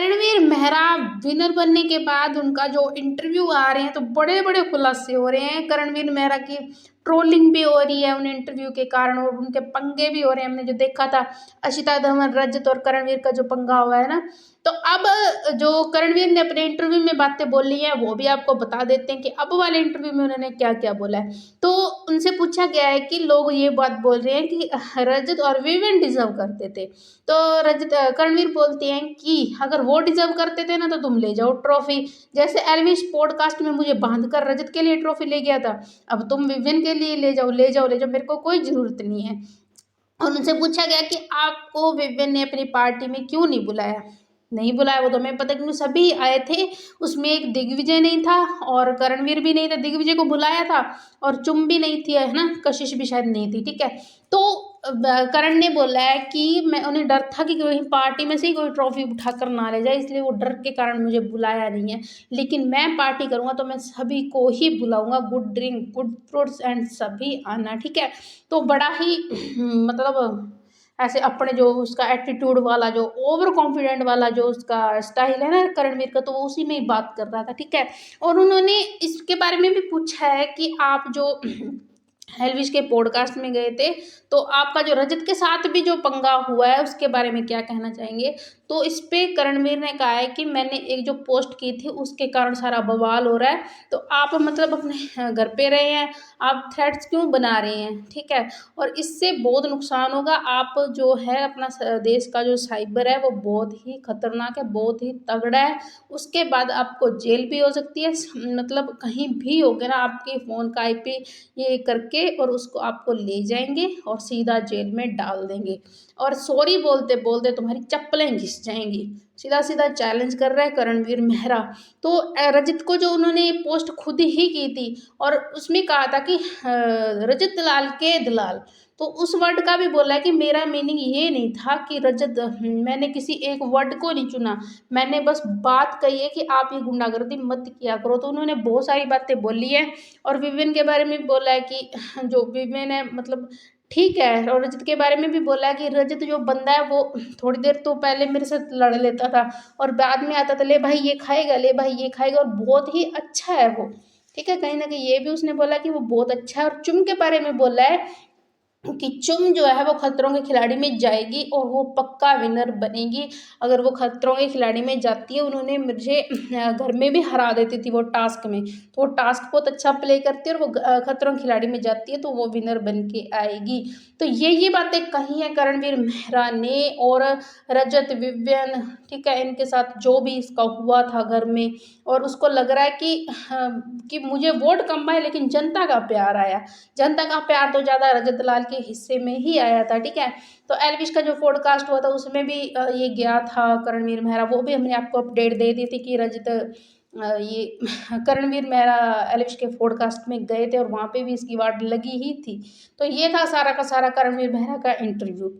Ranveer Mehra winner बनने के बाद उनका जो इंटरव्यू आ रहे हैं तो बड़े बड़े खुलासे हो रहे हैं। रणवीर मेहरा की ट्रोलिंग भी हो रही है उन इंटरव्यू के कारण और उनके पंगे भी हो रहे हैं। हमने जो देखा था अशिता धवन, रजत और करणवीर का जो पंगा हुआ है ना, तो अब जो करणवीर ने अपने इंटरव्यू में बातें बोली हैं वो भी आपको बता देते हैं कि अब वाले इंटरव्यू में उन्होंने क्या क्या बोला है। तो उनसे पूछा गया है कि लोग ये बात बोल रहे हैं कि रजत और विवेन डिजर्व करते थे। तो करणवीर बोलते हैं कि अगर वो डिजर्व करते थे ना तो तुम ले जाओ ट्रॉफी, जैसे एल्विश पॉडकास्ट में मुझे बांध कर रजत के लिए ट्रॉफी ले गया था, अब तुम विवेन के लिए ले जाओ ले जाओ ले जाओ, मेरे को कोई जरूरत नहीं है। और उनसे पूछा गया कि आपको विवेन ने अपनी पार्टी में क्यों नहीं बुलाया। नहीं बुलाया वो तो हमें पता, क्योंकि सभी आए थे, उसमें एक दिग्विजय नहीं था और करणवीर भी नहीं था। दिग्विजय को बुलाया था और चुम भी नहीं थी, है ना, कशिश भी शायद नहीं थी, ठीक है। तो करण ने बोला है कि मैं उन्हें डर था कि कहीं पार्टी में से ही कोई ट्रॉफी उठाकर ना ले जाए, इसलिए वो डर के कारण मुझे बुलाया नहीं है। लेकिन मैं पार्टी करूंगा तो मैं सभी को ही बुलाऊंगा, good drink good fruits and सभी आना, ठीक है। तो बड़ा ही मतलब ऐसे अपने जो उसका एटीट्यूड वाला, जो ओवर कॉन्फिडेंट वाला जो उसका स्टाइल है ना करणवीर का, तो वो उसी में ही बात कर रहा था, ठीक है। और उन्होंने इसके बारे में भी पूछा है कि आप जो एल्विश के पॉडकास्ट में गए थे तो आपका जो रजत के साथ भी जो पंगा हुआ है उसके बारे में क्या कहना चाहेंगे। तो इस पे करणवीर ने कहा है कि मैंने एक जो पोस्ट की थी उसके कारण सारा बवाल हो रहा है, तो आप मतलब अपने घर पे रहे हैं, आप थ्रेट्स क्यों बना रहे हैं, ठीक है। और इससे बहुत नुकसान होगा, आप जो है अपना देश का जो साइबर है वो बहुत ही खतरनाक है, बहुत ही तगड़ा है। उसके बाद आपको जेल भी हो सकती है, मतलब कहीं भी हो गया ना आपके फ़ोन का आईपी ये करके और उसको आपको ले जाएंगे और सीधा जेल में डाल देंगे और सॉरी बोलते बोलते तुम्हारी चप्पलें घिस जाएंगी। सीधा सीधा चैलेंज कर रहा है करणवीर मेहरा। तो रजत को जो उन्होंने पोस्ट खुद ही की थी और उसमें कहा था कि रजत दलाल के दलाल, तो उस वर्ड का भी बोला है कि मेरा मीनिंग ये नहीं था कि रजत, मैंने किसी एक वर्ड को नहीं चुना, मैंने बस बात कही है कि आप ये गुंडागर्दी मत किया करो। तो उन्होंने बहुत सारी बातें बोली है और विवेन के बारे में भी बोला है कि जो विवेन है मतलब ठीक है, और रजत के बारे में भी बोला है कि रजत जो बंदा है वो थोड़ी देर तो पहले मेरे साथ लड़ लेता था और बाद में आता था ले भाई ये खाएगा, ले भाई ये खाएगा, और बहुत ही अच्छा है वो, ठीक है। कहीं ना कहीं ये भी उसने बोला कि वो बहुत अच्छा है। और चुम के बारे में बोला है कि चुम जो है वो खतरों के खिलाड़ी में जाएगी और वो पक्का विनर बनेगी। अगर वो खतरों के खिलाड़ी में जाती है, उन्होंने मुझे घर में भी हरा देती थी वो टास्क में, तो वो टास्क बहुत अच्छा प्ले करती है और वो खतरों के खिलाड़ी में जाती है तो वो विनर बन के आएगी। तो ये बातें कही हैं करणवीर मेहरा ने। और रजत, विवियन, ठीक है, इनके साथ जो भी इसका हुआ था घर में, और उसको लग रहा है कि मुझे वोट कम आए लेकिन जनता का प्यार आया। जनता का प्यार तो ज़्यादा रजत लाल के हिस्से में ही आया था, ठीक है। तो एल्विश का जो पॉडकास्ट हुआ था उसमें भी ये गया था करणवीर मेहरा, वो भी हमने आपको अपडेट दे दी थी कि रजत ये करणवीर मेहरा एल्विश के पॉडकास्ट में गए थे और वहाँ पे भी इसकी वाट लगी ही थी। तो ये था सारा का सारा करणवीर मेहरा का इंटरव्यू।